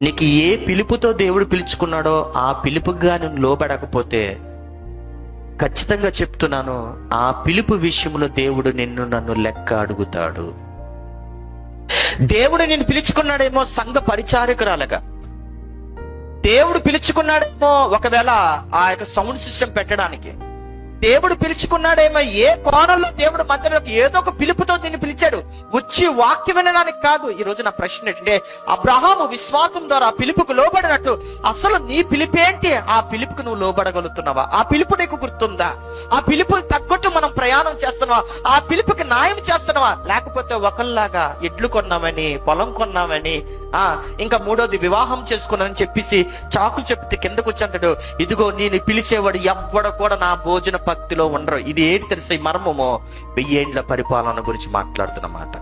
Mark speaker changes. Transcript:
Speaker 1: నీకు ఏ పిలుపుతో దేవుడు పిలుచుకున్నాడో ఆ పిలుపుగా నువ్వు లోబడకపోతే ఖచ్చితంగా చెప్తున్నాను, ఆ పిలుపు విషయంలో దేవుడు నన్ను లెక్క అడుగుతాడు. దేవుడు నిన్ను పిలుచుకున్నాడేమో సంఘ పరిచారకురాలుగా, దేవుడు పిలుచుకున్నాడేమో ఒకవేళ ఆ యొక్క సౌండ్ సిస్టమ్ పెట్టడానికి, దేవుడు పిలుచుకున్నాడేమో ఏ కోణంలో దేవుడు మధ్యలోకి ఏదో ఒక పిలుపుతో దీన్ని పిలిచాడు, వచ్చి వాక్యం వినడానికి కాదు. ఈ రోజు నా ప్రశ్న ఏంటంటే, అబ్రహాము విశ్వాసం ద్వారా ఆ పిలుపుకు లోబడినట్టు అసలు నీ పిలుపేంటి? ఆ పిలుపుకు నువ్వు లోబడగలుగుతున్నావా? ఆ పిలుపు నీకు గుర్తుందా? ఆ పిలుపు తగ్గట్టు మనం ప్రయాణం చేస్తున్నావా? ఆ పిలుపుకి న్యాయం చేస్తున్నావా? లేకపోతే ఒకళ్ళలాగా ఎడ్లు కొన్నామని, పొలం కొన్నామని, ఇంకా మూడోది వివాహం చేసుకున్నానని చెప్పేసి చాకులు చెప్తే కిందకు వచ్చేంతడు, ఇదిగో నేను పిలిచేవాడు ఎవ్వడ కూడా నా భోజన భక్తిలో ఉండరు. ఇది ఏంటి తెలుసా? ఈ మర్మము 1000 ఏండ్ల పరిపాలన గురించి మాట్లాడుతున్నమాట.